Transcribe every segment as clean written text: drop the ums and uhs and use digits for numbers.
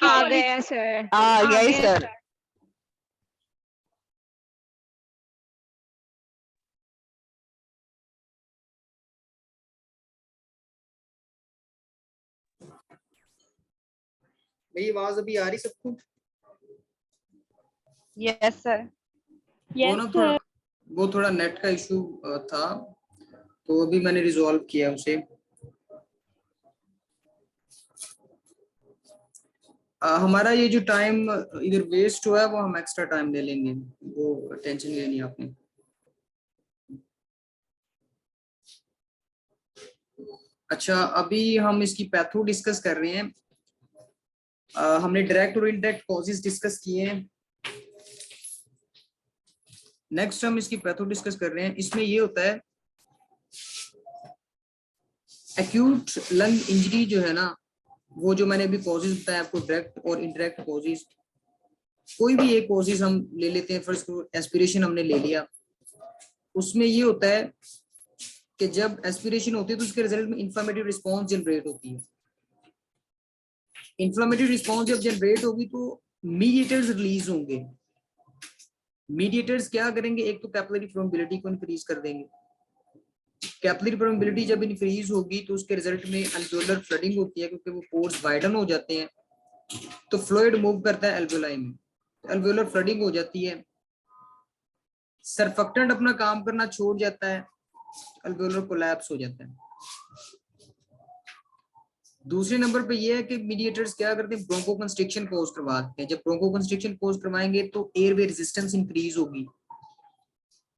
आ गए हैं सर, यही सर। मेरी आवाज अभी आ रही सबको? Yes sir. वो थोड़ा नेट का इशू था, तो अभी मैंने रिजॉल्व किया उसे। हमारा ये जो टाइम इधर वेस्ट हुआ है वो हम एक्स्ट्रा टाइम ले लेंगे, वो टेंशन नहीं लेनी आपने। अच्छा, अभी हम इसकी पैथो डिस्कस कर रहे हैं। हमने डायरेक्ट और इनडायरेक्ट कॉजेज डिस्कस किए हैं। नेक्स्ट हम इसकी पैथो डिस्कस कर रहे हैं। इसमें ये होता है एक्यूट लंग इंजरी जो है ना, वो जो मैंने अभी कॉजेज बताया आपको, डायरेक्ट और इनडायरेक्ट कॉजेज, कोई भी एक कॉजेज हम ले लेते हैं। फर्स्ट एस्पिरेशन हमने ले लिया, उसमें ये होता है कि जब एस्पिरेशन होती है तो उसके रिजल्ट में इंफ्लेमेटरी रिस्पांस जनरेट होती है। इंफ्लेमेटरी रिस्पांस जब जनरेट होगी तो मीडिएटर्स रिलीज होंगे। मीडिएटर्स क्या करेंगे, एक तो कैपिलरी परमेबिलिटी को इंक्रीज कर देंगे। कैपिलरी परमेबिलिटी जब इंक्रीज होगी तो उसके रिजल्ट में अल्वेओलर फ्लडिंग होती है, क्योंकि वो पोर्स वाइडन हो जाते हैं, तो फ्लूइड मूव करता है अल्वेओलाई में, अल्वेओलर फ्लडिंग हो जाती है। सरफेक्टेंट अपना काम करना छोड़ जाता है, अल्वेओलर कोलैप्स हो जाता है। दूसरे नंबर पे ये है कि मीडिएटर्स क्या करते हैं, ब्रोंको कंस्ट्रिक्शन कोज करवाते हैं। जब ब्रोंको कंस्ट्रिक्शन कोज करवाएंगे तो एयरवे रेजिस्टेंस इंक्रीज होगी।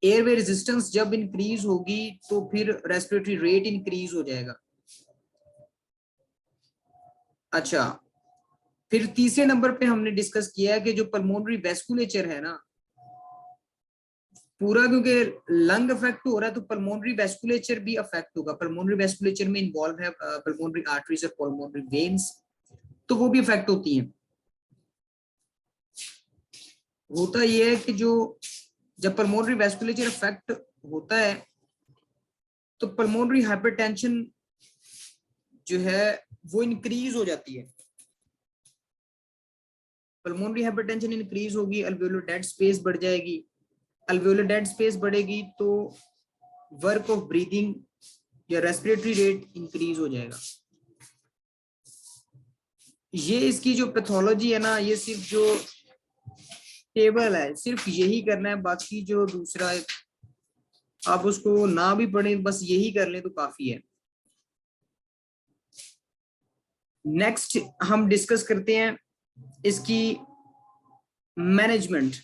एयरवे रेजिस्टेंस जब इंक्रीज होगी तो फिर रेस्पिरेटरी रेट इंक्रीज हो जाएगा। अच्छा, फिर तीसरे नंबर पे हमने डिस्कस किया है कि जो पल्मोनरी वेस्कुलेचर है ना पूरा, क्योंकि लंग अफेक्ट हो रहा है तो पल्मोनरी वेस्कुलेचर भी अफेक्ट होगा। पल्मोनरी वेस्कुलेचर में इन्वॉल्व है पल्मोनरी आर्टरीज और पल्मोनरी वेन्स, तो वो भी अफेक्ट होती हैं। होता यह है कि जो जब पल्मोनरी वेस्कुलेचर अफेक्ट होता है तो पल्मोनरी हाइपरटेंशन जो है वो इंक्रीज हो जाती है। पल्मोनरी हाइपरटेंशन इंक्रीज होगी, अल्वेओलर डेड स्पेस बढ़ जाएगी। अल्वेओलर डेड स्पेस बढ़ेगी तो वर्क ऑफ ब्रीदिंग या रेस्पिरेटरी रेट इंक्रीज हो जाएगा। ये इसकी जो पैथोलॉजी है ना, ये सिर्फ जो टेबल है सिर्फ यही करना है, बाकी जो दूसरा आप उसको ना भी पढ़ें, बस यही कर लें तो काफी है। नेक्स्ट हम डिस्कस करते हैं इसकी मैनेजमेंट।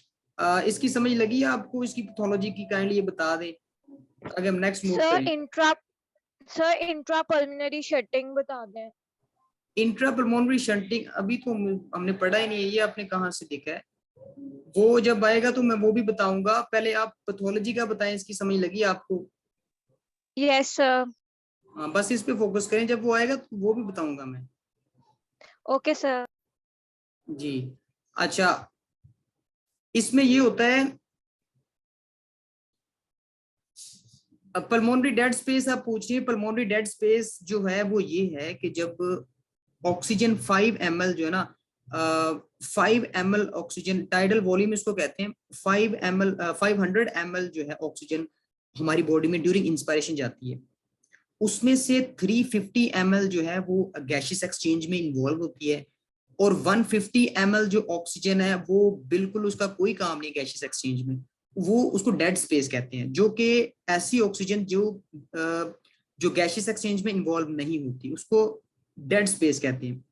इसकी समझ लगी आपको इसकी पैथोलॉजी की? काइंडली ये बता दें ताकि हम नेक्स्ट मूव करें। सर इंट्रा पल्मोनरी शंटिंग बता दें। इंट्रा पल्मोनरी शंटिंग अभी तो हमने पढ़ा ही नहीं है, ये आपने कहाँ से देखा है? वो जब आएगा तो मैं वो भी बताऊंगा। पहले आप पैथोलॉजी का बताएं, इसकी समझ लगी आपको? Yes sir. हाँ, बस इस पे फोकस करें, जब वो आएगा तो वो भी बताऊंगा मैं। Okay sir. जी अच्छा, इसमें ये होता है पल्मोनरी डेड स्पेस। आप पूछ रही है पल्मोनरी डेड स्पेस जो है वो ये है कि जब ऑक्सीजन 5 ml जो है ना, 5 ml ऑक्सीजन, टाइडल वॉल्यूम इसको कहते हैं, 500 ml जो है ऑक्सीजन हमारी बॉडी में ड्यूरिंग इंस्पायरेशन जाती है, उसमें से 350 ml जो है वो गैसियस एक्सचेंज में इन्वॉल्व होती है, और 150 ml जो ऑक्सीजन है वो बिल्कुल उसका कोई काम नहीं गैसियस एक्सचेंज में, वो उसको डेड स्पेस कहते हैं। जो कि ऐसी ऑक्सीजन जो गैसियस एक्सचेंज में इन्वॉल्व नहीं होती उसको डेड स्पेस कहते हैं।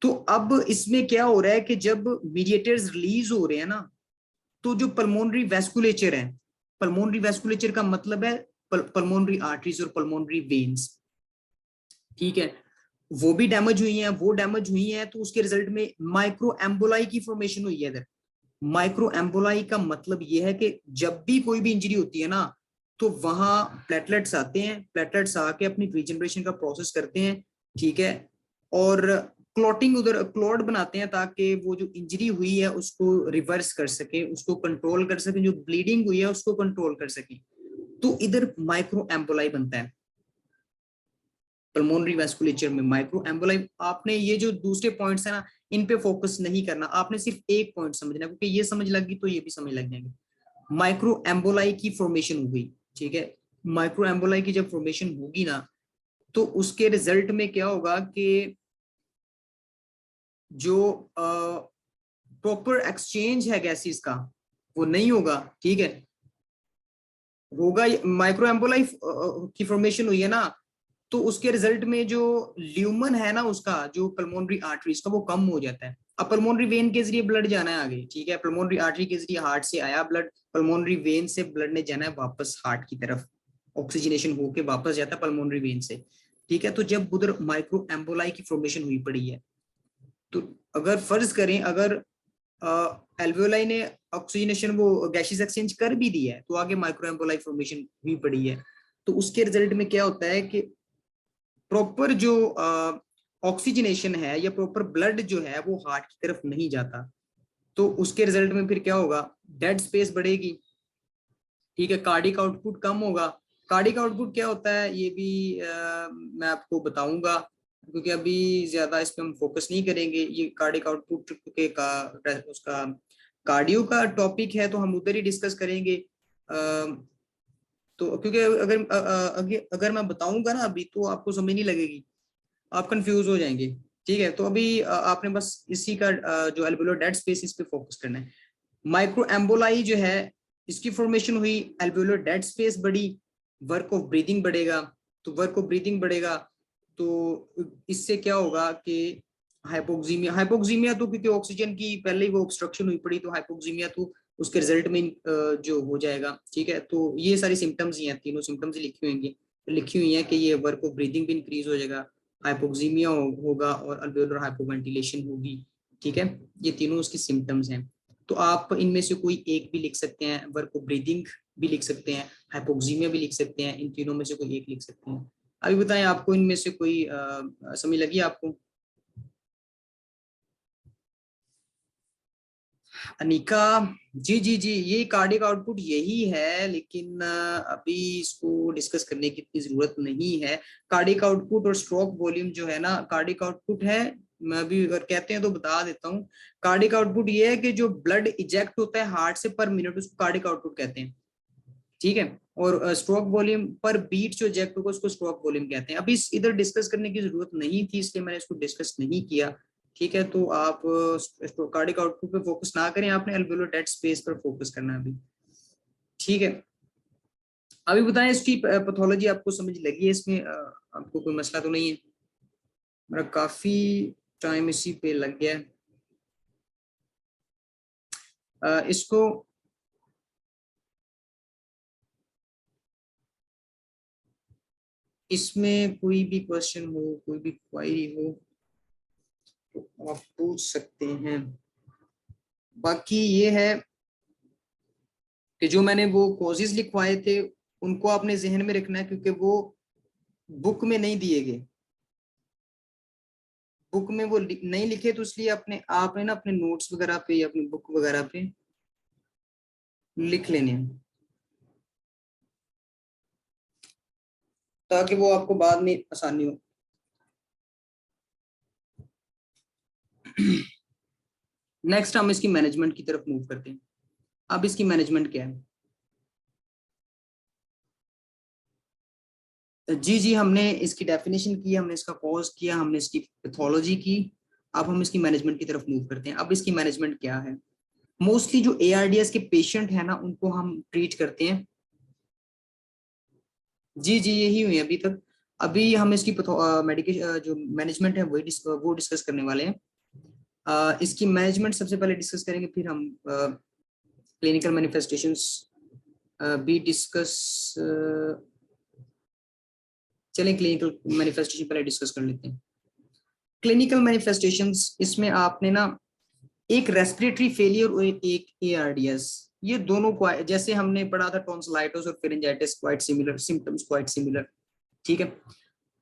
तो अब इसमें क्या हो रहा है कि जब मीडिएटर्स रिलीज हो रहे हैं ना, तो जो पल्मोनरी वेस्कुलेचर है, पल्मोनरी वेस्कुलेचर का मतलब है पल्मोनरी आर्टरीज और पल्मोनरी वेन्स, ठीक है, वो भी डैमेज हुई हैं। वो डैमेज हुई हैं तो उसके रिजल्ट में माइक्रो एम्बोलाई की फॉर्मेशन हुई है इधर। माइक्रो एम्बोलाई का मतलब ये है कि जब भी कोई भी इंजरी होती है ना तो वहां प्लेटलेट्स आते हैं, प्लेटलेट्स आके अपनी रीजनरेशन का प्रोसेस करते हैं, ठीक है, और क्लॉटिंग उधर क्लॉट बनाते हैं ताकि वो जो इंजरी हुई है उसको रिवर्स कर सके, उसको कंट्रोल कर सके, जो ब्लीडिंग हुई है उसको कंट्रोल कर सके, तो इधर माइक्रो एम्बोलाई बनता है। पल्मोनरी वैस्कुलेचर में माइक्रो एम्बोलाई। आपने ये जो दूसरे पॉइंट्स है ना, इन पे फोकस नहीं करना, आपने सिर्फ एक पॉइंट समझना, क्योंकि ये समझ लग गई तो ये भी समझ लग जाएंगे। माइक्रो एम्बोलाई की फॉर्मेशन हो गई, ठीक है, माइक्रो एम्बोलाई की जब फॉर्मेशन होगी ना, तो उसके रिजल्ट में क्या होगा कि जो प्रॉपर एक्सचेंज है गैसेस का वो नहीं होगा, ठीक है। होगा माइक्रो एम्बोलाई की फॉर्मेशन हुई है ना, तो उसके रिजल्ट में जो ल्यूमन है ना उसका, जो पल्मोनरी आर्टरीज का, वो कम हो जाता है। अब पल्मोनरी वेन के जरिए ब्लड जाना है आगे, ठीक है, पल्मोनरी आर्टरी के जरिए हार्ट से आया ब्लड, पल्मोनरी वेन से ब्लड ने जाना है वापस हार्ट की तरफ, ऑक्सीजनेशन होके वापस जाता है पल्मोनरी वेन से, ठीक है। तो जब उधर माइक्रो एम्बोलाई की फॉर्मेशन हुई पड़ी है, तो अगर फर्ज करें अगर एल्वियोलाई ने ऑक्सीजनेशन वो गैसियस एक्सचेंज कर भी दिया है, तो आगे माइक्रो एम्बोलाई फॉर्मेशन हुई पड़ी है, तो उसके रिजल्ट में क्या होता है कि प्रॉपर जो ऑक्सीजनेशन है या प्रॉपर ब्लड जो है वो हार्ट की तरफ नहीं जाता, तो उसके रिजल्ट में फिर क्या होगा, डेड स्पेस बढ़ेगी, ठीक है, कार्डिक आउटपुट कम होगा। कार्डिक आउटपुट क्या होता है ये भी मैं आपको बताऊंगा, क्योंकि अभी ज्यादा इस पे हम फोकस नहीं करेंगे। ये कार्डिक आउटपुट के का उसका कार्डियो का टॉपिक है, तो हम उधर ही डिस्कस करेंगे। तो क्योंकि अगर मैं बताऊंगा ना अभी, तो आपको समझ नहीं लगेगी, आप कंफ्यूज हो जाएंगे, ठीक है। तो अभी आपने बस इसी का जो एल्वेओलर डेड स्पेस, इस पे फोकस करना है। माइक्रो एम्बोलाई जो है, इसकी फॉर्मेशन हुई, एल्वेओलर डेड स्पेस बढ़ी, वर्क ऑफ ब्रीदिंग बढ़ेगा। तो वर्क ऑफ ब्रीदिंग बढ़ेगा तो इससे क्या होगा कि हाइपोक्सीमिया, हाइपोक्सीमिया तो क्योंकि ऑक्सीजन की पहले ही वो ऑब्स्ट्रक्शन हुई पड़ी, तो हाइपोक्सीमिया तो उसके रिजल्ट में जो हो जाएगा, ठीक है। तो ये सारी सिम्टम्स ही हैं, तीनों सिम्टम्स लिखी हुई हैं कि ये वर्क ऑफ ब्रीदिंग भी इंक्रीज हो जाएगा, हाइपोक्सीमिया होगा और अल्वेओलर हाइपोवेंटिलेशन होगी, ठीक है। ये तीनों उसकी सिम्टम्स हैं। तो आप इनमें से कोई एक भी लिख सकते हैं, वर्क ऑफ ब्रीदिंग भी लिख सकते हैं, हाइपोक्सीमिया भी लिख सकते हैं, इन तीनों में से कोई एक लिख सकते हैं। अभी बताएं आपको इनमें से कोई समझ लगी आपको? अनिका, जी जी जी, ये कार्डिक आउटपुट यही है, लेकिन अभी इसको डिस्कस करने की इतनी जरूरत नहीं है। कार्डिक आउटपुट और स्ट्रोक वॉल्यूम जो है ना, कार्डिक आउटपुट है, मैं अभी अगर कहते हैं तो बता देता हूँ। कार्डिक आउटपुट ये है कि जो ब्लड इजेक्ट होता है हार्ट से पर मिनट, उसको कार्डिक आउटपुट कहते हैं, ठीक है। और स्ट्रोक वॉल्यूम पर बीट जो इजेक्ट होगा उसको स्ट्रोक वॉल्यूम कहते हैं। अभी इधर डिस्कस करने की जरूरत नहीं थी, इसलिए मैंने इसको डिस्कस नहीं किया, ठीक है। तो आप कार्डिक आउटपुट पे फोकस ना करें, आपने एल्वेओलर डेड स्पेस पर फोकस करना है अभी, ठीक है। अभी बताएं इसकी पैथोलॉजी आपको समझ लगी है इसमें? आपको कोई मसला तो नहीं है? मेरा काफी टाइम इसी पे लग गया है। इसको इसमें कोई भी क्वेश्चन हो, कोई भी क्वायरी हो तो आप पूछ सकते हैं। बाकी ये है कि जो मैंने वो कॉजेज लिखवाए थे उनको आपने जहन में रखना है, क्योंकि वो बुक में नहीं दिए गए, बुक में वो नहीं लिखे, तो इसलिए अपने आपने ना अपने नोट्स वगैरह पे या अपनी बुक वगैरह पे लिख लेने हैं, ताकि वो आपको बाद में आसानी हो। नेक्स्ट हम इसकी मैनेजमेंट की तरफ मूव करते हैं। अब इसकी मैनेजमेंट क्या है? जी जी, हमने इसकी डेफिनेशन की, हमने इसका कॉज किया, हमने इसकी पैथोलॉजी की। अब हम इसकी मैनेजमेंट की तरफ मूव करते हैं। अब इसकी मैनेजमेंट क्या है? मोस्टली जो एआरडीएस के पेशेंट है ना, उनको हम ट्रीट करते हैं। जी जी, यही हुई है अभी तक। अभी हम इसकी मेडिकेशन जो मैनेजमेंट है वो डिस्कस करने वाले हैं। इसकी मैनेजमेंट सबसे पहले डिस्कस करेंगे, फिर हम क्लिनिकल मैनिफेस्टेशंस भी डिस्कस चलें, क्लिनिकल मैनिफेस्टेशन पहले डिस्कस कर लेते हैं। क्लिनिकल मैनिफेस्टेशंस, इसमें आपने ना एक रेस्पिरेटरी फेलियर और एक एआरडीएस, ये दोनों को जैसे हमने पढ़ा था टॉन्सिलाइटिस और pharyngitis, quite similar symptoms, quite similar, ठीक है।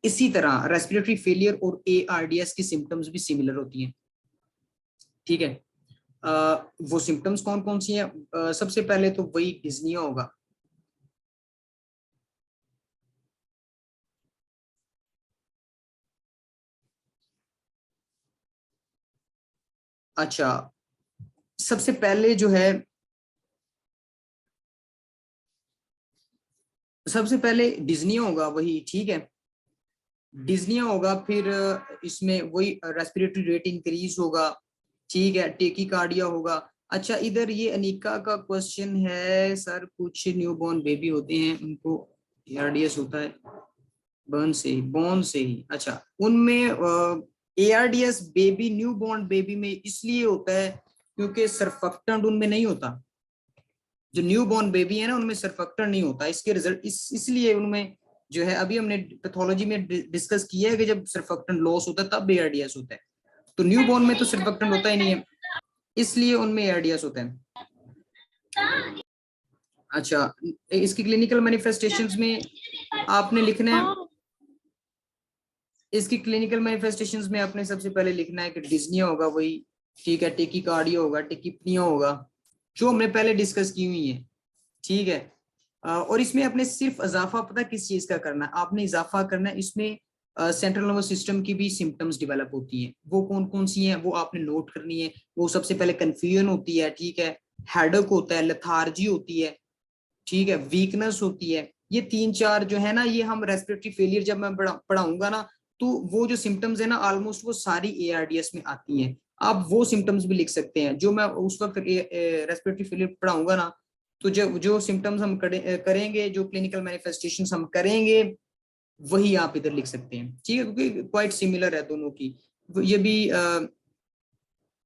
इसी तरह रेस्पिरेटरी फेलियर और एआरडीएस की सिम्टम्स भी सिमिलर होती हैं, ठीक है। वो सिम्टम्स कौन कौन सी हैं? सबसे पहले तो वही डिज्निया होगा, अच्छा, सबसे पहले जो है, सबसे पहले डिज्निया होगा वही, ठीक है, डिज्निया होगा, फिर इसमें वही रेस्पिरेटरी रेट इंक्रीज होगा, ठीक है, टेकिकार्डिया होगा। अच्छा, इधर ये अनिका का क्वेश्चन है, सर कुछ न्यूबॉर्न बेबी होते हैं उनको एआरडीएस होता है बोन से ही। अच्छा, उनमें एआरडीएस बेबी, न्यूबॉर्न बेबी में इसलिए होता है क्योंकि सरफेक्टेंट उनमें नहीं होता। जो न्यू बॉर्न बेबी है ना, उनमें सरफेक्टेंट नहीं होता, इसके रिजल्ट इसलिए उनमें जो है, अभी हमने पैथोलॉजी में डिस्कस किया है कि जब सरफेक्टेंट लॉस होता है तब एआरडीएस होता है। तो न्यू बॉर्न में तो सरफेक्टेंट होता ही नहीं है, इसलिए उनमें एआरडीएस होता है। अच्छा, इसकी क्लिनिकल मैनिफेस्टेशंस में आपने लिखना है, इसकी क्लिनिकल मैनिफेस्टेशंस में आपने सबसे पहले लिखना है कि डिज्निया होगा वही, ठीक है, टेकिकार्डिया होगा, टेकिपनिया होगा, जो हमने पहले डिस्कस की हुई है, ठीक है। और इसमें आपने सिर्फ इजाफा पता किस चीज का करना है, आपने इजाफा करना है इसमें सेंट्रल नर्वस सिस्टम की भी सिम्टम्स डेवलप होती हैं, वो कौन कौन सी हैं वो आपने नोट करनी है। वो सबसे पहले कंफ्यूजन होती है, ठीक है, हेडेक होता है, लेथार्जी होती है, ठीक है, वीकनेस होती है। ये 3-4 जो है ना, ये हम रेस्पिरेटरी फेलियर जब मैं पढ़ाऊंगा ना, तो वो जो सिम्टम्स है ना, ऑलमोस्ट वो सारी एआरडीएस में आती हैं। आप वो सिम्टम्स भी लिख सकते हैं जो मैं उस वक्त रेस्पिरेटरी फेलियर पढ़ाऊंगा ना, तो जो सिम्टम्स हम करेंगे, जो क्लिनिकल मैनिफेस्टेशंस हम करेंगे, वही आप इधर लिख सकते हैं, ठीक है, क्योंकि क्वाइट सिमिलर है दोनों की। ये भी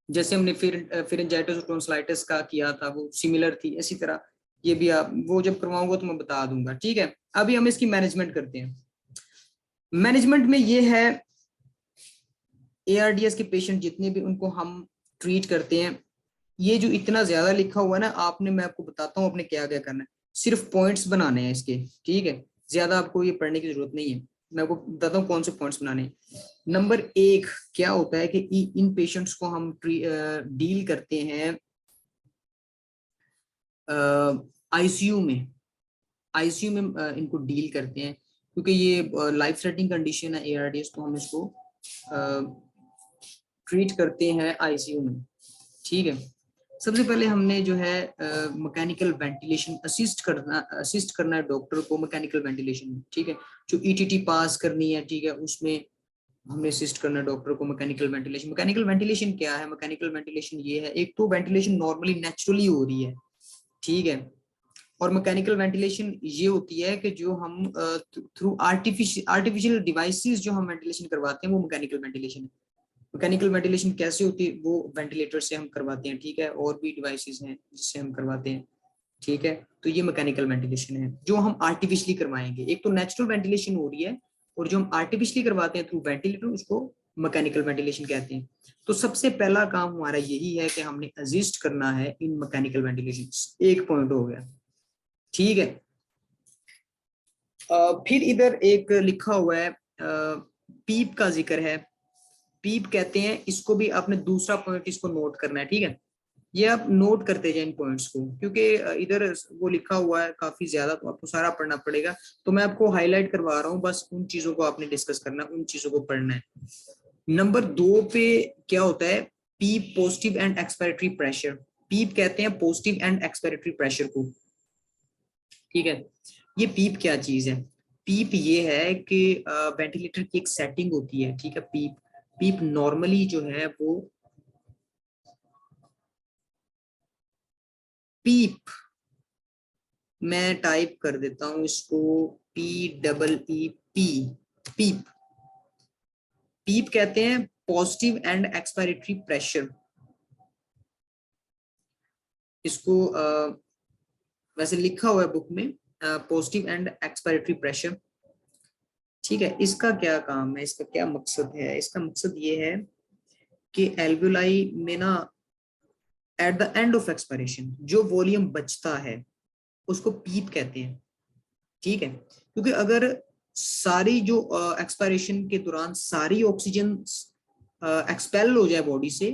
जैसे हमने फिरिंजाइटिस और टॉन्सिलाइटिस का किया था, वो सिमिलर थी, इसी तरह ये भी आप वो जब करवाऊंगा तो मैं बता दूंगा, ठीक है। अभी हम इसकी मैनेजमेंट करते हैं। मैनेजमेंट में ये है, एआरडीएस के पेशेंट जितने भी, उनको हम ट्रीट करते हैं, ये जो इतना ज्यादा लिखा हुआ है ना, आपने, मैं आपको बताता हूँ आपने क्या क्या करना है, सिर्फ पॉइंट्स बनाने हैं इसके, ठीक है, ज्यादा आपको ये पढ़ने की जरूरत नहीं है। मैं आपको बताता हूँ कौन से पॉइंट्स बनाने हैं। नंबर 1 क्या होता है कि इन पेशेंट्स को हम डील करते हैं आईसीयू में, आईसीयू में इनको डील करते हैं, क्योंकि ये लाइफ थ्रेटनिंग कंडीशन है एआरडीएस, तो हम इसको ट्रीट करते हैं आईसीयू में, ठीक है। सबसे पहले हमने जो है मैकेनिकल वेंटिलेशन असिस्ट करना है डॉक्टर को मैकेनिकल वेंटिलेशन में, ठीक है, जो ईटीटी पास करनी है, ठीक है, उसमें हमने असिस्ट करना है डॉक्टर को मैकेनिकल वेंटिलेशन। मैकेनिकल वेंटिलेशन क्या है? मैकेनिकल वेंटिलेशन ये है, एक तो वेंटिलेशन नॉर्मली नेचुरली हो रही है, ठीक है, और मैकेनिकल वेंटिलेशन ये होती है कि जो हम थ्रू आर्टिफिशियल डिवाइसेस जो हम वेंटिलेशन करवाते हैं, वो मैकेनिकल वेंटिलेशन है। मैकेनिकल वेंटिलेशन कैसे होती है? वो वेंटिलेटर से हम करवाते हैं, ठीक है, और भी डिवाइसेस हैं जिससे हम करवाते हैं, ठीक है। तो ये मैकेनिकल वेंटिलेशन है जो हम आर्टिफिशियली करवाएंगे। एक तो नेचुरल वेंटिलेशन हो रही है, और जो हम आर्टिफिशियली करवाते हैं थ्रू वेंटिलेटर, उसको मैकेनिकल वेंटिलेशन कहते हैं। तो सबसे पहला काम हमारा यही है कि हमने असिस्ट करना है इन मैकेनिकल वेंटिलेशन। एक पॉइंट हो गया, ठीक है। फिर इधर एक लिखा हुआ है, पीप का जिक्र है, पीप कहते हैं इसको भी। आपने दूसरा पॉइंट इसको नोट करना है, ठीक है, ये आप नोट करते जाए इन पॉइंट्स को, क्योंकि इधर वो लिखा हुआ है काफी ज्यादा, तो आपको सारा पढ़ना पड़ेगा। तो मैं आपको हाईलाइट करवा रहा हूँ, बस उन चीजों को आपने डिस्कस करना, उन चीजों को पढ़ना है। नंबर 2 पे क्या होता है? पीप पॉजिटिव एंड एक्सपायरेटरी प्रेशर। पीप कहते हैं पॉजिटिव एंड एक्सपायरेटरी प्रेशर को, ठीक है। ये पीप क्या चीज है? पीप ये है कि वेंटिलेटर की एक सेटिंग होती है, ठीक है। पीप पीप नॉर्मली जो है वो पीप, मैं टाइप कर देता हूं इसको, PEEP, पीप। पीप कहते हैं पॉजिटिव एंड एक्सपायरेटरी प्रेशर। इसको वैसे लिखा हुआ है बुक में, पॉजिटिव एंड एक्सपायरेटरी प्रेशर, ठीक है। इसका क्या काम है, इसका क्या मकसद है? इसका मकसद ये है कि एल्वुलाई में ना, at the end of expiration जो वॉल्यूम बचता है उसको पीप कहते हैं, ठीक है। क्योंकि अगर सारी जो एक्सपायरेशन के दौरान सारी ऑक्सीजन एक्सपेल हो जाए बॉडी से,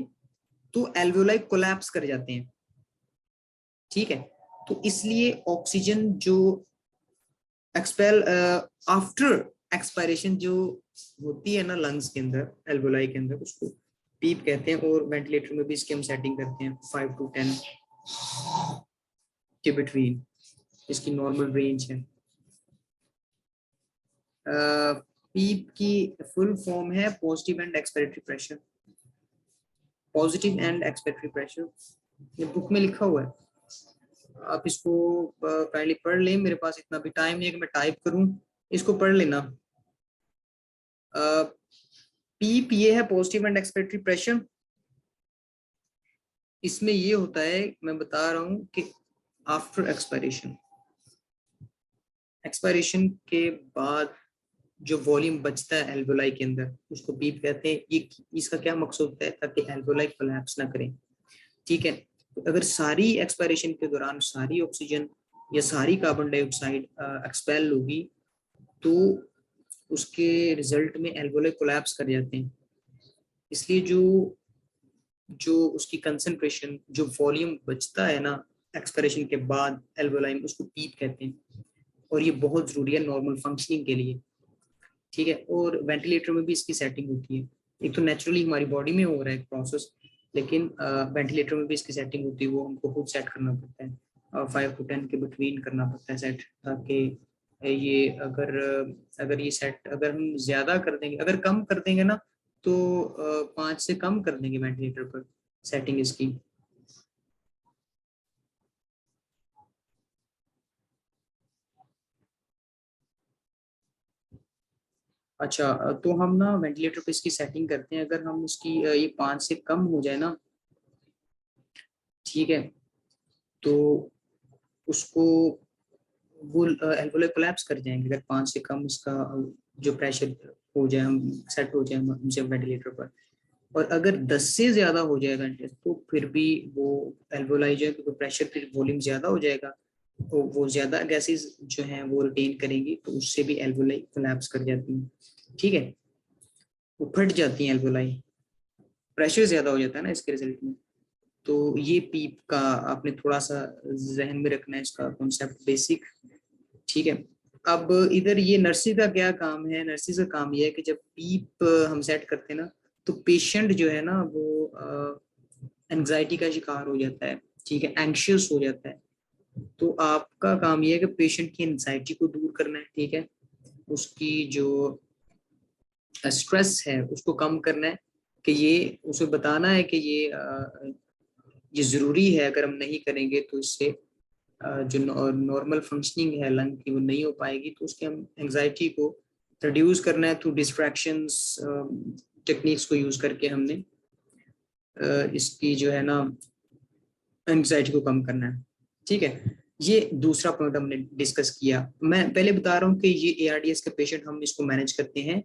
तो एल्वुलाई कोलैप्स कर जाते हैं, ठीक है। तो इसलिए ऑक्सीजन जो एक्सपेल आफ्टर एक्सपायरेशन जो होती है ना लंग्स के अंदर, एल्वुलाई के अंदर, उसको पीप कहते हैं, और वेंटिलेटर में भी इसकी हम सेटिंग करते हैं 5 to 10 के बिटवीन, इसकी नॉर्मल रेंज है। पीप की फुल फॉर्म है positive and expiratory pressure, positive and expiratory pressure, ये बुक में लिखा हुआ है, आप इसको काइंडली पढ़ लें। मेरे पास इतना भी टाइम नहीं है कि मैं टाइप करूं, इसको पढ़ लेना। पीप ये है पॉजिटिव एंड एक्सपिरेटरी प्रेशर। इसमें ये होता है, मैं बता रहा हूं कि आफ्टर एक्सपायरेशन, एक्सपायरेशन के बाद जो वॉल्यूम बचता है एल्वेओलाई के अंदर, उसको पीप कहते हैं। ये इसका क्या मकसद होता है, ताकि एल्वेओलाई कोलैप्स ना करें, ठीक है। तो अगर सारी एक्सपायरेशन के दौरान सारी ऑक्सीजन या सारी कार्बन डाइऑक्साइड एक्सपेल होगी, तो उसके रिजल्ट में एल्वेओलाई कोलैप्स कर जाते हैं। इसलिए जो उसकी कंसंट्रेशन, जो वॉल्यूम बचता है ना एक्सपायरेशन के बाद एल्वेओलाई में, उसको पीप कहते हैं, और ये बहुत जरूरी है नॉर्मल फंक्शनिंग के लिए, ठीक है। और वेंटिलेटर में भी इसकी सेटिंग होती है। एक तो नेचुरली हमारी बॉडी में हो रहा है प्रोसेस, लेकिन वेंटिलेटर में भी इसकी सेटिंग होती है, वो हमको खुद सेट करना पड़ता है, 5 to 10 के बिटवीन करना पड़ता है सेट, ताकि ये अगर ये सेट अगर हम ज्यादा कर देंगे, अगर कम कर देंगे ना, तो 5 से कम कर देंगे वेंटिलेटर पर सेटिंग इसकी। अच्छा, तो हम ना वेंटिलेटर पे इसकी सेटिंग करते हैं। अगर हम इसकी ये 5 से कम हो जाए ना, ठीक है, तो उसको वो एल्वेओलाई कोलैप्स कर जाएंगे। अगर 5 से कम इसका जो प्रेशर हो जाए, हम सेट हो जाए हमसे वेंटिलेटर पर, और अगर 10 से ज्यादा हो जाएगा तो फिर भी वो एल्वेओलाई जो है, क्योंकि प्रेशर फिर वॉल्यूम ज्यादा हो जाएगा, तो वो ज्यादा गैसेस जो हैं वो रिटेन करेंगी, तो उससे भी एल्वेओलाई कोलैप्स कर जाती हैं, ठीक है, वो फट जाती हैं एल्वेओलाई, प्रेशर ज्यादा हो जाता है ना इसके रिजल्ट में। तो ये पीप का आपने थोड़ा सा जहन में रखना है, इसका कॉन्सेप्ट बेसिक, ठीक है। अब इधर ये नर्सिंग का क्या काम है, नर्सिंग का काम ये है कि जब पीप हम सेट करते हैं ना, तो पेशेंट जो है ना वो एंजाइटी का शिकार हो जाता है, ठीक है, एंग्शियस हो जाता है। तो आपका काम ये है कि पेशेंट की एंजाइटी को दूर करना है, ठीक है, उसकी जो स्ट्रेस है उसको कम करना है, कि ये उसे बताना है कि ये जरूरी है, अगर हम नहीं करेंगे तो इससे जो नॉर्मल फंक्शनिंग है लंग की वो नहीं हो पाएगी। तो उसके हम एंजाइटी को रिड्यूस करना है थ्रू डिस्ट्रैक्शंस टेक्निक्स को यूज करके, हमने इसकी जो है ना एंजाइटी को कम करना है, ठीक है। ये दूसरा पॉइंट हमने डिस्कस किया। मैं पहले बता रहा हूँ कि ये एआरडीएस के पेशेंट हम इसको मैनेज करते हैं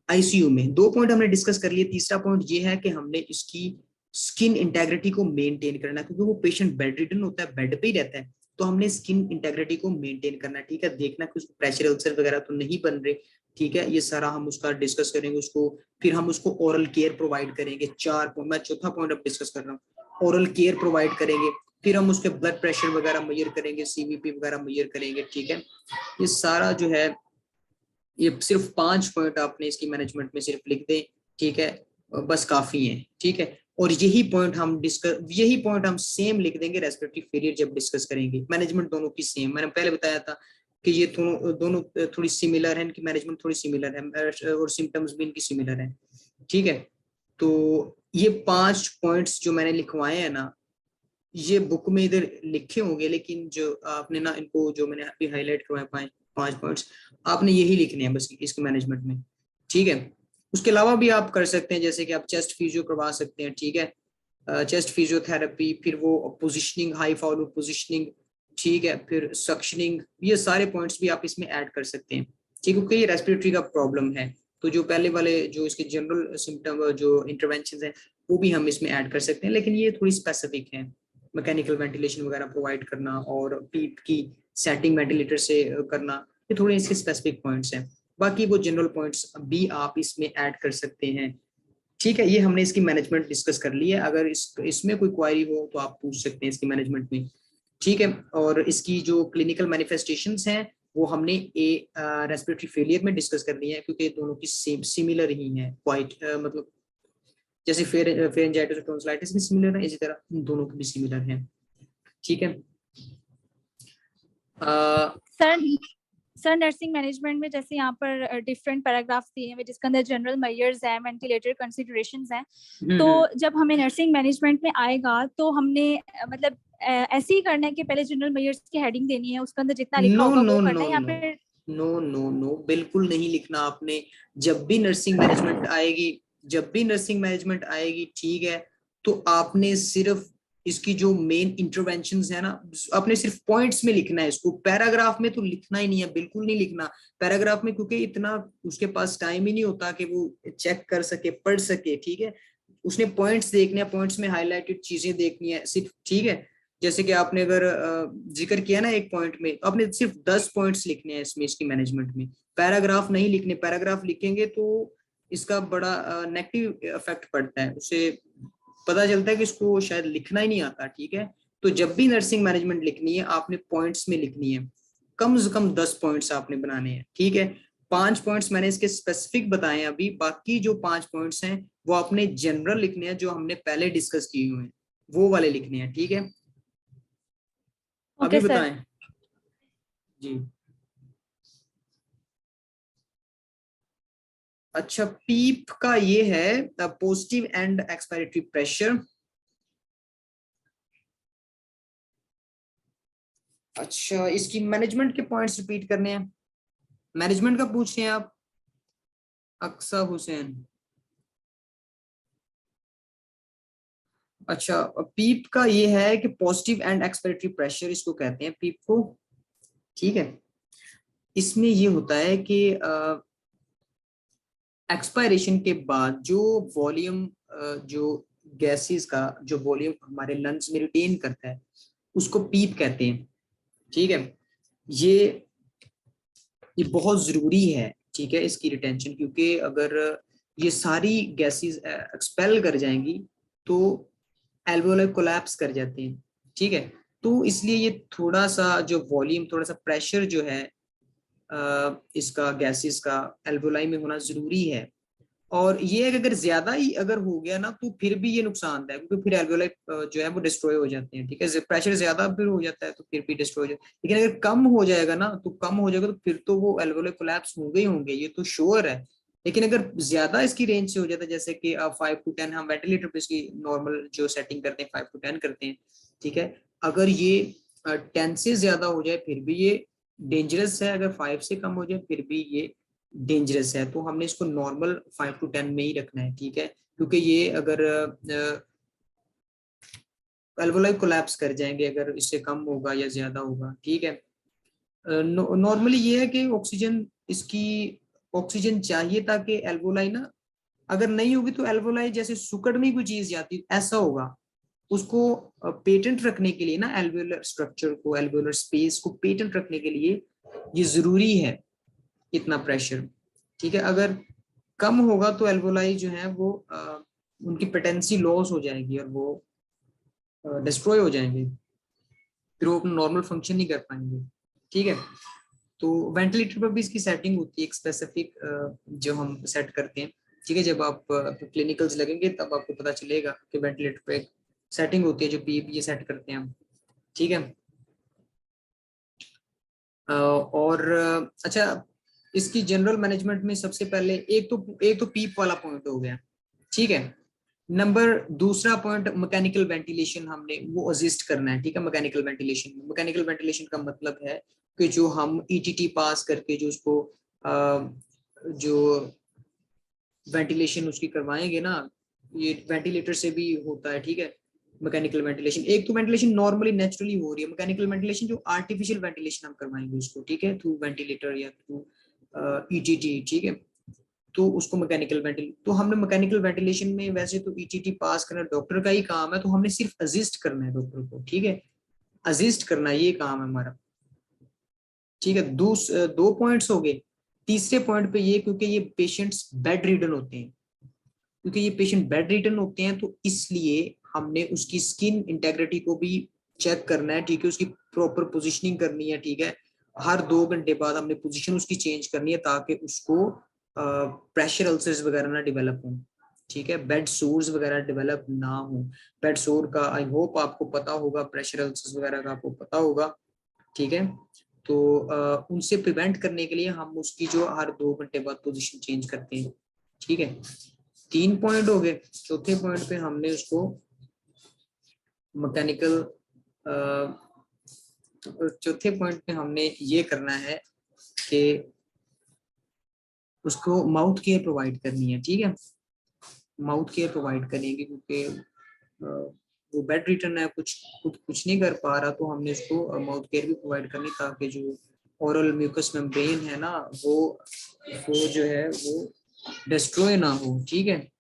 आईसीयू में। 2 पॉइंट हमने डिस्कस कर लिए। तीसरा पॉइंट ये है कि हमने इसकी स्किन इंटेग्रिटी को मेंटेन करना है, क्योंकि वो पेशेंट बेड रिडन होता है, बेड पे ही रहता है, तो हमने स्किन इंटेग्रिटी को मेंटेन करना है, ठीक है। देखना कि उसको प्रेशर अल्सर वगैरह तो नहीं बन रहे, ठीक है, ये सारा हम उसका डिस्कस करेंगे उसको। फिर हम उसको ओरल केयर प्रोवाइड करेंगे। 4 पॉइंट, मैं चौथा पॉइंट अब डिस्कस कर रहा हूँ, ओरल केयर प्रोवाइड करेंगे। फिर हम उसके ब्लड प्रेशर वगैरह मेजर करेंगे, सीवीपी वगैरह मेजर करेंगे, ठीक है। ये सारा जो है, ये सिर्फ 5 पॉइंट आपने इसकी मैनेजमेंट में सिर्फ लिख दें, ठीक है, बस काफी है, ठीक है। और यही पॉइंट हम सेम लिख देंगे रेस्पिरेटरी फेलियर जब डिस्कस करेंगे। मैनेजमेंट दोनों की सेम, मैंने पहले बताया था कि ये दोनों थोड़ी सिमिलर है, इनकी मैनेजमेंट थोड़ी सिमिलर है, और सिम्टम्स भी इनकी सिमिलर है, ठीक है। तो ये 5 पॉइंट्स जो मैंने लिखवाए हैं ना, ये बुक में इधर लिखे होंगे, लेकिन जो आपने ना इनको जो मैंने अभी हाईलाइट करवाए 5 पॉइंट्स, आपने यही लिखने हैं बस इसके मैनेजमेंट में, ठीक है। उसके अलावा भी आप कर सकते हैं, जैसे कि आप चेस्ट फिजियो करवा सकते हैं, ठीक है, चेस्ट फिजियोथेरेपी, फिर वो पोजिशनिंग, हाई फॉलो पोजिशनिंग, ठीक है, फिर सक्शनिंग, ये सारे पॉइंट्स भी आप इसमें ऐड कर सकते हैं, ठीक है, क्योंकि ये रेस्पिरेटरी का प्रॉब्लम है। तो जो पहले वाले जो इसके जनरल सिम्टम जो इंटरवेंशन है वो भी हम इसमें ऐड कर सकते हैं, लेकिन ये थोड़ी स्पेसिफिक है। मैकेनिकल वेंटिलेशन वगैरह प्रोवाइड करना और पीप की सेटिंग वेंटिलेटर से करना, ये थोड़े इसके स्पेसिफिक पॉइंट्स हैं। बाकी वो जनरल पॉइंट्स भी आप इसमें ऐड कर सकते हैं, ठीक है। ये हमने इसकी मैनेजमेंट डिस्कस कर ली है। अगर इसमें कोई क्वारी हो तो आप पूछ सकते हैं इसकी मैनेजमेंट में, ठीक है। और इसकी जो क्लिनिकल मैनिफेस्टेशंस हैं वो हमने ए रेस्पिरेटरी फेलियर में डिस्कस करनी है, क्योंकि दोनों की सेम सिमिलर ही है क्वाइट, मतलब जैसे फेरेंजाइटिस और टॉन्सिलाइटिस भी सिमिलर है, इसी तरह इन दोनों की भी सिमिलर है। ठीक है। सर सर नर्सिंग मैनेजमेंट में जैसे यहाँ पर डिफरेंट पैराग्राफ्स दिए हैं जिसके अंदर जनरल मेजर्स हैं, वेंटिलेटर कंसीडरेशंस हैं, तो जब हमें नर्सिंग मैनेजमेंट में आएगा तो हमने मतलब ऐसे ही करना है कि पहले जनरल मेजर्स की हेडिंग देनी है, उसके अंदर जितना लिखा होगा वो करना है, या फिर नो नो नो, बिल्कुल नहीं लिखना आपने। जब भी नर्सिंग मैनेजमेंट आएगी, जब भी नर्सिंग मैनेजमेंट आएगी, ठीक है, तो आपने सिर्फ इसकी जो मेन इंटरवेंशंस है ना, आपने सिर्फ पॉइंट्स में लिखना है इसको, पैराग्राफ में तो लिखना ही नहीं है, बिल्कुल नहीं लिखना पैराग्राफ में, क्योंकि इतना उसके पास टाइम ही नहीं होता कि वो चेक कर सके, पढ़ सके। ठीक है, उसने पॉइंट्स देखने हैं, पॉइंट्स में हाईलाइटेड चीजें देखनी है सिर्फ। ठीक है, जैसे कि आपने अगर जिक्र किया ना एक पॉइंट में, तो आपने सिर्फ 10 पॉइंट्स लिखने हैं इसमें, इसकी मैनेजमेंट में, पैराग्राफ नहीं लिखने। पैराग्राफ लिखेंगे तो इसका बड़ा नेगेटिव इफेक्ट पड़ता है, उससे पता चलता है कि इसको शायद लिखना ही नहीं आता। ठीक है, तो जब भी नर्सिंग मैनेजमेंट लिखनी है आपने पॉइंट्स में लिखनी है, कम से कम 10 पॉइंट्स आपने बनाने हैं। ठीक है, 5 पॉइंट्स मैंने इसके स्पेसिफिक बताए हैं अभी, बाकी जो 5 पॉइंट्स हैं वो आपने जनरल लिखने हैं, जो हमने पहले डिस्कस किए हुए हैं वो वाले लिखने हैं। ठीक है, अभी बताएं जी। अच्छा, पीप का ये है पॉजिटिव एंड एक्सपायरेटरी प्रेशर। अच्छा, इसकी मैनेजमेंट के पॉइंट्स रिपीट करने हैं, मैनेजमेंट का पूछ रहे हैं आप अक्सा हुसैन। अच्छा, पीप का ये है कि पॉजिटिव एंड एक्सपायरेटरी प्रेशर इसको कहते हैं, पीप को। ठीक है, इसमें ये होता है कि एक्सपायरेशन के बाद जो वॉल्यूम, जो गैसेस का जो वॉल्यूम हमारे लंग्स में रिटेन करता है उसको पीप कहते हैं। ठीक है, ये बहुत जरूरी है। ठीक है, इसकी रिटेंशन, क्योंकि अगर ये सारी गैसेस एक्सपेल कर जाएंगी तो एल्वेओलाई कोलैप्स कर जाते हैं। ठीक है, तो इसलिए ये थोड़ा सा जो वॉल्यूम, थोड़ा सा प्रेशर जो है इसका गैसेस का एल्वेओलाई में होना जरूरी है। और ये अगर ज्यादा ही अगर हो गया ना तो फिर भी ये नुकसानदायक, क्योंकि फिर एल्वेओलाई जो है वो डिस्ट्रॉय हो जाते हैं। ठीक है, प्रेशर ज्यादा फिर हो जाता है तो फिर भी डिस्ट्रॉय हो जाता है, लेकिन अगर कम हो जाएगा ना, तो कम हो जाएगा तो फिर तो वो एल्वेओलाई कोलैप्स होंगे ही होंगे, ये तो श्योर है। लेकिन अगर ज्यादा इसकी रेंज से हो जाता है, जैसे कि 5 to 10, हम वेंटिलेटर पे इसकी नॉर्मल जो सेटिंग करते हैं 5 to 10 करते हैं। ठीक है, अगर ये 10 से ज्यादा हो जाए फिर भी ये डेंजरस है, अगर 5 से कम हो जाए फिर भी ये डेंजरस है, तो हमने इसको नॉर्मल 5 to 10 में ही रखना है। ठीक है, क्योंकि ये अगर एल्वेओलाई कोलैप्स कर जाएंगे अगर इससे कम होगा या ज्यादा होगा। ठीक है, नॉर्मली ये है कि ऑक्सीजन, इसकी ऑक्सीजन चाहिए ताकि एल्वेओलाई ना, अगर नहीं होगी तो एल्वेओलाई जैसे सुकड़नी कोई चीज जाती ऐसा होगा। उसको पेटेंट रखने के लिए ना, एल्वेओलर स्ट्रक्चर को, एल्वेओलर स्पेस को पेटेंट रखने के लिए ये जरूरी है इतना प्रेशर। ठीक है, अगर कम होगा तो एल्वेओलाई जो है वो उनकी पेटेंसी लॉस हो जाएगी और वो डिस्ट्रॉय हो जाएंगे, फिर वो अपना नॉर्मल फंक्शन नहीं कर पाएंगे। ठीक है, तो वेंटिलेटर पर भी इसकी सेटिंग होती है एक स्पेसिफिक, जो हम सेट करते हैं। ठीक है, जब आप क्लिनिकल्स लगेंगे तब आपको पता चलेगा कि वेंटिलेटर पे सेटिंग होती है जो पीप ये सेट करते हैं हम। ठीक है, और अच्छा, इसकी जनरल मैनेजमेंट में सबसे पहले एक तो पीप वाला पॉइंट हो गया। ठीक है, दूसरा पॉइंट मैकेनिकल वेंटिलेशन, हमने वो असिस्ट करना है। ठीक है, मैकेनिकल वेंटिलेशन का मतलब है कि जो हम ईटीटी पास करके जो उसको जो वेंटिलेशन उसकी करवाएंगे ना, ये वेंटिलेटर से भी होता है। ठीक है, मैकेनिकल वेंटिलेशन, एक तो वेंटिलेशन नॉर्मली नेचुरली हो रही है, मैकेनिकल वेंटिलेशन जो आर्टिफिशियल वेंटिलेशन हम करवाएंगे उसको। ठीक है, थ्रू वेंटिलेटर या थ्रू ईटीटी। ठीक है, तो उसको मैकेनिकल वेंटिलेशन, तो हमने मैकेनिकल वेंटिलेशन में वैसे तो ईटीटी पास करना डॉक्टर का ही काम है, तो हमने सिर्फ असिस्ट करना है डॉक्टर को। ठीक है, असिस्ट करना ये काम है हमारा। ठीक है, दो पॉइंट्स हो गए। तीसरे पॉइंट पे ये, क्योंकि ये पेशेंट्स बेड रिडन होते हैं, तो इसलिए हमने उसकी स्किन इंटेग्रिटी को भी चेक करना है। ठीक है, उसकी प्रॉपर पोजिशनिंग करनी है। ठीक है, हर 2 घंटे बाद हमने पोजीशन उसकी चेंज करनी है ताकि उसको प्रेशर अल्सर्स वगैरह ना डेवलप हो, ठीक है, बेड सोर्स वगैरह डेवलप ना हो। बेड सोर का आई होप आपको पता होगा, प्रेशर अल्सर्स वगैरह का आपको पता होगा, ठीक है। तो उनसे प्रिवेंट करने के लिए हम उसकी जो हर 2 घंटे बाद पोजीशन चेंज करते हैं, ठीक है। 3 पॉइंट हो गए। चौथे पॉइंट पे हमने उसको मैकेनिकल, चौथे पॉइंट पे हमने ये करना है कि उसको माउथ केयर प्रोवाइड करनी है, ठीक है। माउथ केयर प्रोवाइड करेंगे क्योंकि वो बेड रिटर्न है, कुछ नहीं कर पा रहा, तो हमने उसको माउथ केयर भी प्रोवाइड करनी ताकि जो ओरल म्यूकस मेम्ब्रेन है ना वो जो है वो डिस्ट्रॉय ना हो, ठीक है।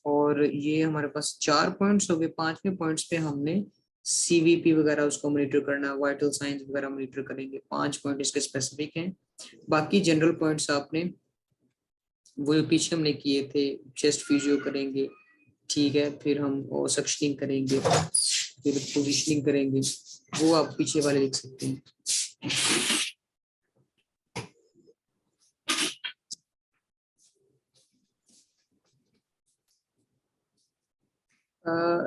और ये हमारे पास 4 पॉइंट्स हो गए। 5वें पॉइंट्स पे हमने सीवीपी वगैरह उसको मॉनिटर करना, वाइटल साइंस वगैरह मॉनिटर करेंगे। 5 पॉइंट इसके स्पेसिफिक हैं। बाकी जनरल पॉइंट्स आपने वो पीछे हमने किए थे, चेस्ट फिजियो करेंगे, ठीक है, फिर हम और सक्शनिंग करेंगे, फिर पोजिशनिंग करेंगे, वो आप पीछे वाले लिख सकते हैं।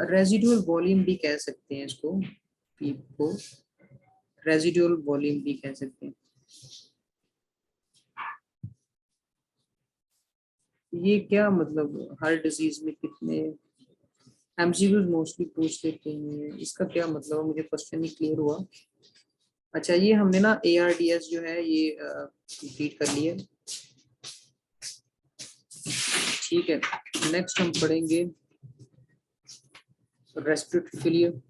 रेजिडुअल वॉल्यूम भी कह सकते हैं इसको, पीप को रेजिडुअल वॉल्यूम भी कह सकते हैं। ये क्या मतलब, हर डिजीज में कितने एमसीक्यूज मोस्टली पूछ लेते हैं, इसका क्या मतलब, मुझे क्वेश्चन नहीं क्लियर हुआ। अच्छा, ये हमने ना ARDS जो है ये कंप्लीट कर लिया, ठीक है। नेक्स्ट हम पढ़ेंगे रेस्पिरेटरी फेलियर।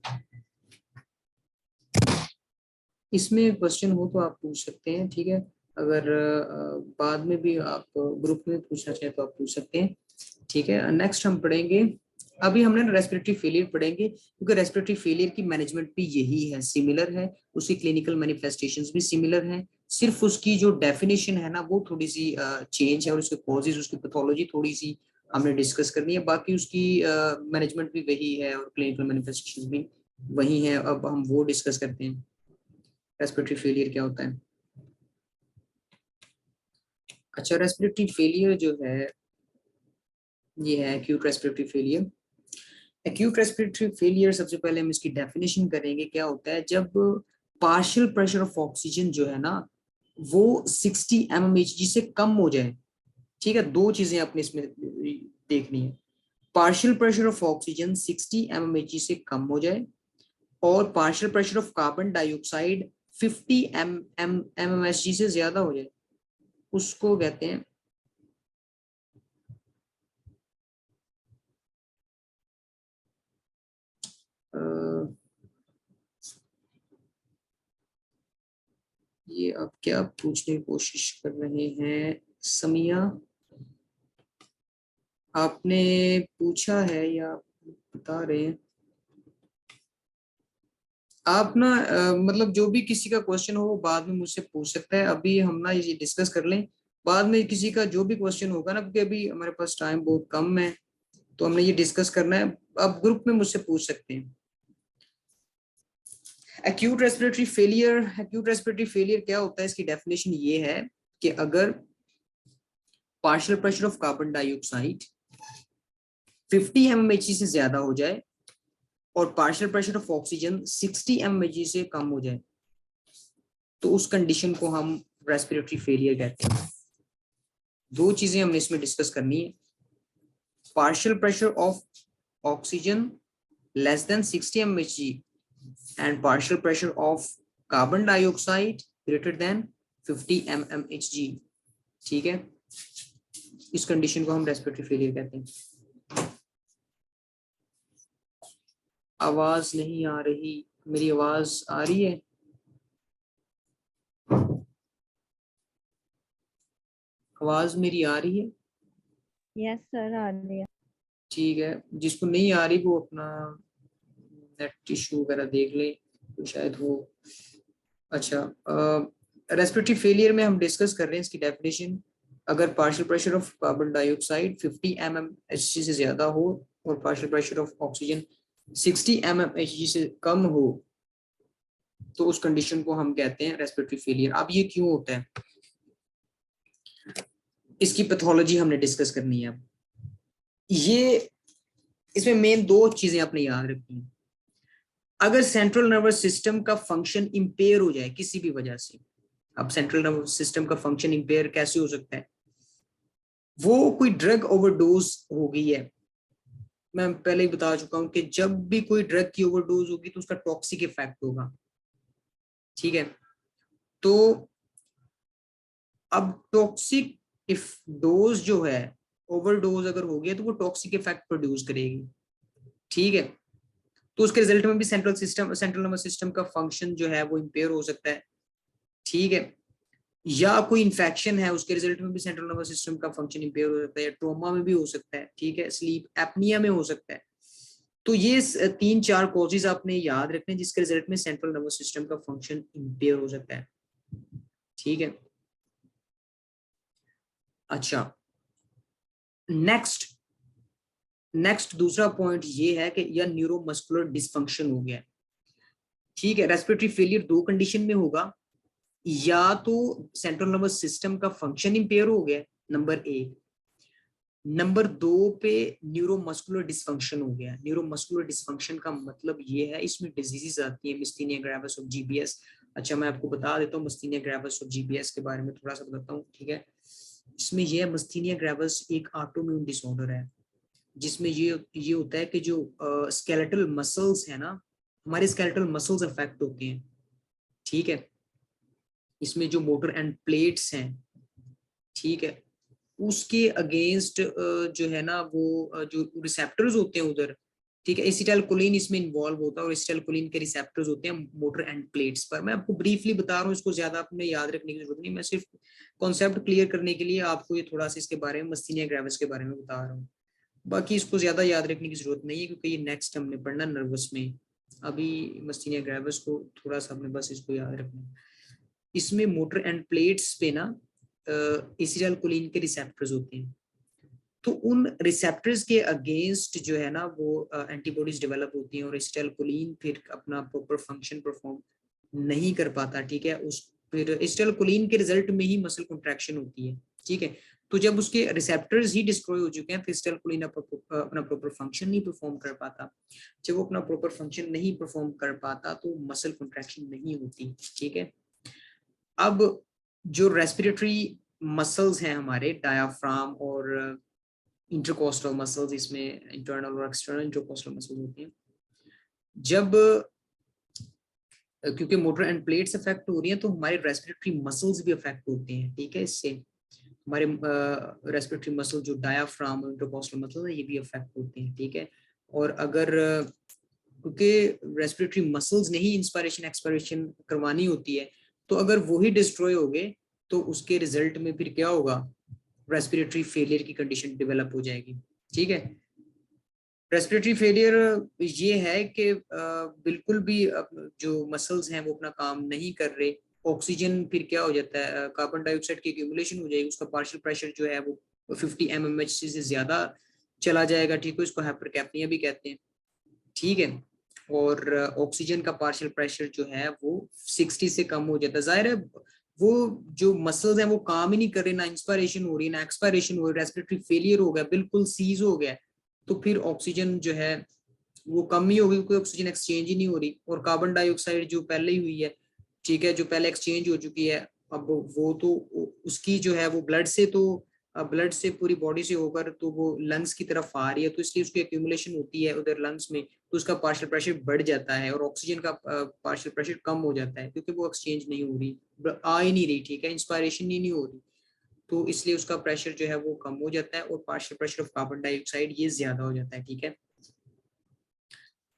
इसमें क्वेश्चन हो तो आप पूछ सकते हैं, ठीक है। अगर बाद में भी आप ग्रुप में पूछना चाहें तो आप पूछ सकते हैं, ठीक है। नेक्स्ट हम पढ़ेंगे, अभी हमने रेस्पिरेटरी फेलियर पढ़ेंगे क्योंकि रेस्पिरेटरी फेलियर की मैनेजमेंट भी यही है, सिमिलर है, उसकी क्लिनिकल मैनिफेस्टेशंस भी सिमिलर हैं, सिर्फ उसकी जो डेफिनेशन है ना वो थोड़ी सी चेंज है और उसके कॉजेज, उसकी पैथोलॉजी थोड़ी सी हमने डिस्कस करनी है। बाकी उसकी मैनेजमेंट भी वही है और क्लिनिकल मैनिफेस्टेशंस भी वही है। अब हम वो डिस्कस करते हैं, रेस्पिरेटरी फेलियर क्या होता है। अच्छा, रेस्पिरेटरी फेलियर जो है ये है acute respiratory failure. Acute respiratory failure, सबसे पहले हम इसकी डेफिनेशन करेंगे क्या होता है। जब पार्शियल प्रेशर ऑफ ऑक्सीजन जो है ना वो 60 mmHg से कम हो जाए, ठीक है। 2 चीजें आपने इसमें देखनी है, partial pressure of oxygen 60 mmHg से कम हो जाए और partial pressure of carbon dioxide 50 mmHg से ज्यादा हो जाए, उसको कहते हैं ये आप क्या पूछने की कोशिश कर रहे हैं समिया, आपने पूछा है या बता रहे हैं आप ना मतलब जो भी किसी का क्वेश्चन हो वो बाद में मुझसे पूछ सकता है। अभी हम ना ये डिस्कस कर लें, बाद में किसी का जो भी क्वेश्चन होगा ना, क्योंकि अभी हमारे पास टाइम बहुत कम है तो हमने ये डिस्कस करना है। अब ग्रुप में मुझसे पूछ सकते हैं। Acute respiratory failure, acute respiratory failure क्या होता है, इसकी डेफिनेशन ये है कि अगर partial pressure of carbon dioxide 50 mmHg से ज्यादा हो जाए और partial pressure of oxygen 60 mmHg से कम हो जाए तो उस कंडीशन को हम रेस्पिरेटरी फेलियर कहते हैं। 2 चीजें हमने इसमें डिस्कस करनी है, partial pressure of oxygen less than 60 mmHg and partial pressure of carbon dioxide greater than 50 mmHg, ठीक है। इस कंडीशन को हम रेस्पिरेटरी फेलियर कहते हैं। आवाज नहीं आ रही, मेरी आवाज आ रही है? आवाज मेरी आ रही है? यस सर, आ रही है। ठीक है, जिसको नहीं आ रही वो अपना नेट इशू वगैरह देख ले तो शायद हो। अच्छा, रेस्पिरेटरी फेलियर में हम डिस्कस कर रहे हैं इसकी डेफिनेशन। अगर partial pressure of carbon dioxide 50 mmHg से ज्यादा हो और partial pressure of oxygen 60 mmHg से कम हो तो उस कंडीशन को हम कहते हैं रेस्पिरेटरी फेलियर। अब ये क्यों होता है, इसकी पैथोलॉजी हमने डिस्कस करनी है। अब ये इसमें मेन दो चीजें आपने याद रखनी है। अगर सेंट्रल नर्वस सिस्टम का फंक्शन इंपेयर हो जाए किसी भी वजह से, अब सेंट्रल नर्वस सिस्टम का फंक्शन इंपेयर कैसे हो सकता है, वो कोई ड्रग ओवरडोज हो गई है। मैं पहले ही बता चुका हूं कि जब भी कोई ड्रग की ओवरडोज होगी तो उसका टॉक्सिक इफेक्ट होगा, ठीक है। तो अब टॉक्सिक इफ डोज जो है, ओवरडोज अगर हो गया तो वो टॉक्सिक इफेक्ट प्रोड्यूस करेगी, ठीक है। तो उसके रिजल्ट में भी सेंट्रल नर्वस सिस्टम का फंक्शन जो है वो इंपेयर हो सकता है, ठीक है। या कोई इन्फेक्शन है, उसके रिजल्ट में भी सेंट्रल नर्वस सिस्टम का फंक्शन इंपेयर हो सकता है, ट्रॉमा में भी हो सकता है, ठीक है, स्लीप एपनिया में हो सकता है। तो ये 3-4 कॉजेज आपने याद रखने जिसके रिजल्ट में सेंट्रल नर्वस सिस्टम का फंक्शन इंपेयर हो सकता है, ठीक है। अच्छा, नेक्स्ट दूसरा पॉइंट ये है कि यह न्यूरोमस्कुलर डिसफंक्शन हो गया, ठीक है। रेस्पिरेटरी फेलियर दो कंडीशन में होगा, या तो सेंट्रल नर्वस सिस्टम का फंक्शन इंपेयर हो गया, नंबर 1, नंबर 2 पे न्यूरोमस्कुलर डिसफंक्शन हो गया। न्यूरोमस्कुलर डिसफंक्शन का मतलब ये है इसमें डिजीजेस आती है, मिस्थीनिया ग्रेविस और जीबीएस। अच्छा, मैं आपको बता देता हूँ मिस्थीनिया ग्रेविस और जीबीएस के बारे में थोड़ा सा बताता हूँ, ठीक है। इसमें यह है, मिस्थीनिया ग्रेविस एक ऑटोइम्यून डिसऑर्डर है जिसमें ये होता है कि जो स्केलेटल मसल्स है ना, हमारे स्केलेटल मसल्स अफेक्ट होते हैं, ठीक है। इसमें जो मोटर एंड प्लेट्स हैं, ठीक है, उसके अगेंस्ट जो है ना वो जो रिसेप्टर्स होते हैं उधर, ठीक है, एसिटाइलकोलिन इसमें इन्वॉल्व होता है और एसिटाइलकोलिन के रिसेप्टर्स होते हैं मोटर एंड प्लेट्स पर। मैं आपको ब्रीफली बता रहा हूँ, इसको ज्यादा आपने याद रखने की जरूरत नहीं, मैं सिर्फ कॉन्सेप्ट क्लियर करने के लिए आपको ये थोड़ा सा इसके बारे में मिस्थीनिया ग्रेविस के बारे में बता रहा हूँ। बाकी इसको ज्यादा याद रखने की जरूरत नहीं है क्योंकि ये नेक्स्ट हमने पढ़ना नर्वस में। अभी मिस्थीनिया ग्रेविस को थोड़ा सा हमने बस इसको याद रखना। इसमें मोटर एंड प्लेट्स पे ना एसिटाइलकोलिन के रिसेप्टर्स होते हैं, तो उन रिसेप्टर्स के अगेंस्ट जो है ना वो एंटीबॉडीज डेवलप होती हैं और एसिटाइलकोलिन फिर अपना प्रॉपर फंक्शन परफॉर्म नहीं कर पाता, ठीक है। उस फिर एसिटाइलकोलिन के रिजल्ट में ही मसल कॉन्ट्रैक्शन होती है, ठीक है। तो जब उसके रिसेप्टर्स ही डिस्ट्रॉय हो चुके हैं तो एसिटाइलकोलिन अपना प्रॉपर फंक्शन नहीं परफॉर्म कर पाता। जब वो अपना प्रॉपर फंक्शन नहीं परफॉर्म कर पाता तो मसल कॉन्ट्रैक्शन नहीं होती, ठीक है। अब जो रेस्पिरेटरी मसल्स हैं हमारे, डायाफ्राम और इंटरकोस्टल मसल्स, इसमें इंटरनल और एक्सटर्नल इंटरकोस्टल मसल्स होती हैं। जब क्योंकि मोटर एंड प्लेट्स अफेक्ट हो रही हैं तो हमारे रेस्पिरेटरी मसल्स भी अफेक्ट होते हैं, ठीक है। इससे हमारे रेस्पिरेटरी मसल जो डायाफ्राम और इंटरकोस्टल मसल है ये भी अफेक्ट होते हैं, ठीक है। और अगर क्योंकि रेस्पिरेटरी मसल्स ने ही इंस्पायरेशन एक्सपायरेशन करवानी होती है, तो अगर वो ही डिस्ट्रॉय हो गए तो उसके रिजल्ट में फिर क्या होगा, रेस्पिरेटरी फेलियर की कंडीशन डेवलप हो जाएगी, ठीक है। रेस्पिरेटरी फेलियर ये है कि बिल्कुल भी जो मसल्स हैं वो अपना काम नहीं कर रहे, ऑक्सीजन फिर क्या हो जाता है, कार्बन डाइऑक्साइड की एक्यूमुलेशन हो जाएगी, उसका पार्शियल प्रेशर जो है वो 50 mmHg से ज्यादा चला जाएगा, ठीक है। इसको हाइपरकैप्निया भी कहते हैं, ठीक है। और ऑक्सीजन का पार्शियल प्रेशर जो है वो 60 से कम हो जाता है। जाहिर है वो जो मसल्स हैं वो काम ही नहीं कर रहे, ना इंस्पायरेशन हो रही ना एक्सपायरेशन हो रही, रेस्पिरेटरी फेलियर हो गया, बिल्कुल सीज हो गया, तो फिर ऑक्सीजन जो है वो कम ही होगी, कोई ऑक्सीजन एक्सचेंज ही नहीं हो रही। और कार्बन डाइऑक्साइड जो पहले ही हुई है, ठीक है, जो पहले एक्सचेंज हो चुकी है, अब वो तो उसकी जो है वो ब्लड से पूरी बॉडी से होकर तो वो लंग्स की तरफ आ रही है, तो इसलिए उसकी एक्यूमुलेशन होती है उधर लंग्स में, तो उसका पार्शियल प्रेशर बढ़ जाता है और ऑक्सीजन का पार्शियल प्रेशर कम हो जाता है क्योंकि वो एक्सचेंज नहीं हो रही, आ ही नहीं रही, ठीक है, इंस्पायरेशन ही नहीं हो रही, तो इसलिए उसका प्रेशर जो है वो कम हो जाता है और partial pressure of carbon dioxide ये ज्यादा हो जाता है, ठीक है।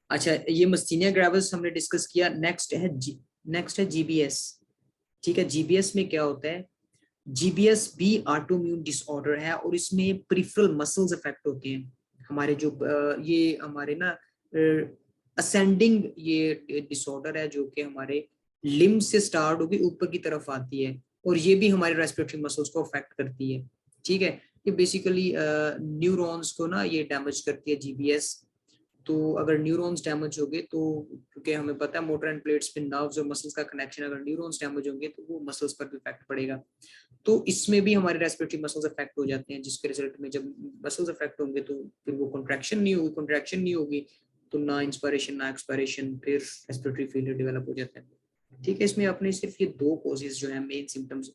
अच्छा, ये मिस्थीनिया ग्रेविस हमने डिस्कस किया। नेक्स्ट है जीबीएस, ठीक है। जीबीएस में क्या होता है, जीबीएस भी ऑटोइम्यून डिसऑर्डर है और इसमें पेरिफेरल मसल्स अफेक्ट होते हैं हमारे, जो ये हमारे ना असेंडिंग ये डिसऑर्डर है जो कि हमारे लिम्ब से स्टार्ट होकर ऊपर की तरफ आती है और ये भी हमारे रेस्पिरेटरी मसल्स को अफेक्ट करती है, ठीक है। ये बेसिकली न्यूरॉन्स को ना ये डैमेज करती है जीबीएस। तो अगर न्यूरॉन्स डैमेज हो गए तो, क्योंकि हमें पता है मोटर एंड प्लेट्स पे नर्व्स और मसल्स का कनेक्शन, अगर न्यूरॉन्स डैमेज होंगे तो वो मसल्स पर भी इफेक्ट पड़ेगा। तो इसमें भी हमारे रेस्पिरेटरी मसल्स अफेक्ट हो जाते हैं, जिसके रिजल्ट में जब मसल्स अफेक्ट होंगे तो फिर वो कॉन्ट्रैक्शन नहीं होगी तो ना इंस्पिरेशन ना एक्सपिरेशन, फिर रेस्पिरेटरी फेलियर डेवलप हो जाता है। ठीक है, इसमें अपने सिर्फ ये 2 कॉजेज जो है मेन सिम्टम्स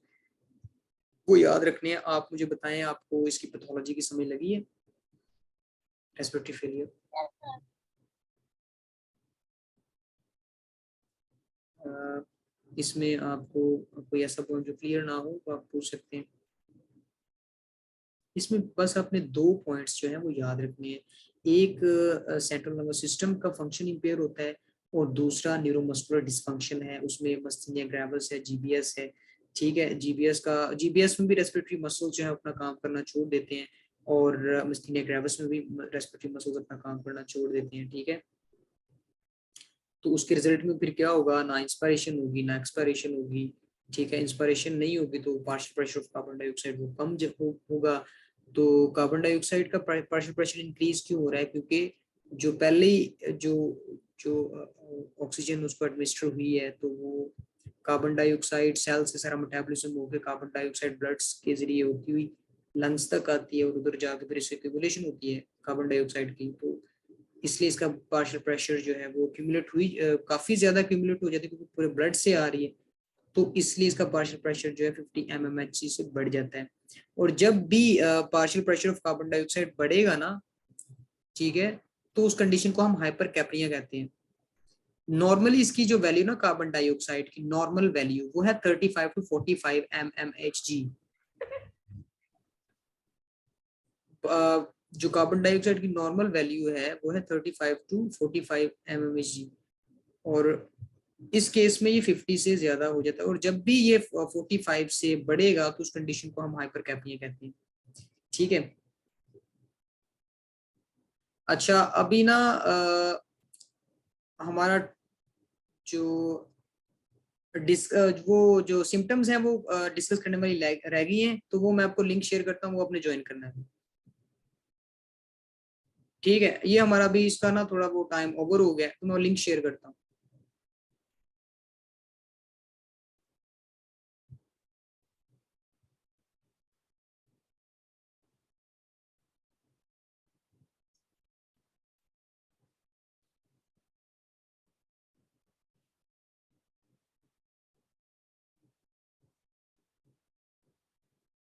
वो याद रखने हैं। आप मुझे बताएं, आपको इसकी पैथोलॉजी की समझ लगी है रेस्पिरेटरी फेलियर? इसमें आपको कोई ऐसा पॉइंट जो क्लियर ना हो तो आप पूछ सकते हैं। इसमें बस आपने 2 पॉइंट्स जो है वो याद रखने हैं। एक सेंट्रल नर्वस सिस्टम का फंक्शन इम्पेयर होता है और दूसरा न्यूरोमस्कुलर डिसफंक्शन है, उसमें मस्थीनिया ग्रेविस है, जीबीएस है। ठीक है, जीबीएस में भी रेस्पिरेटरी मसल्स जो है अपना काम करना छोड़ देते हैं और मस्थीनिया ग्रेविस में भी रेस्पिरेटरी मसल्स अपना काम करना छोड़ देते हैं। ठीक है, तो उसके रिजल्ट में फिर क्या होगा, ना इंस्पिरेशन होगी ना एक्सपिरेशन होगी। ठीक है, इंस्पिरेशन नहीं होगी तो partial pressure of carbon dioxide वो कम होगा। तो कार्बन डाइऑक्साइड का पार्शियल प्रेशर इंक्रीज क्यों हो रहा है? क्योंकि जो पहले ही जो जो ऑक्सीजन उसको एडमिनिस्टर हुई है तो वो कार्बन डाइऑक्साइड सेल से सारा मेटाबॉलिज्म होकर कार्बन डाइऑक्साइड ब्लड के जरिए होती हुई लंग्स तक आती है और उधर जाके फिर इससे एक्यूमुलेशन होती है कार्बन डाइऑक्साइड की। तो इसलिए इसका पार्शियल प्रेशर जो है वो एक्यूमुलेट हुई काफी ज्यादा एक्यूमुलेट हो जाती है क्योंकि पूरे ब्लड से आ रही है। तो इसलिए इसका पार्शियल प्रेशर जो है 50 mmHg से बढ़ जाता है। और जब भी partial pressure of carbon dioxide बढ़ेगा ना, ठीक है, तो उस कंडीशन को हम हाइपर कैप्निया कहते हैं। नॉर्मली इसकी जो वैल्यू ना कार्बन डाइऑक्साइड की नॉर्मल वैल्यू वो है 35 to 45 mmHg। जो कार्बन डाइऑक्साइड की नॉर्मल वैल्यू है वो है 35 to 45 mmHg और इस केस में ये 50 से ज्यादा हो जाता है। और जब भी ये 45 से बढ़ेगा तो उस कंडीशन को हम हाइपर कैप्निया कहते हैं। ठीक है, अच्छा अभी ना हमारा जो वो जो सिम्टम्स हैं वो डिस्कस करने वाली रह गई हैं, तो वो मैं आपको लिंक शेयर करता हूँ, वो आपने ज्वाइन करना है। ठीक है, ये हमारा भी इसका ना थोड़ा वो टाइम ओवर हो गया तो मैं लिंक शेयर करता हूँ।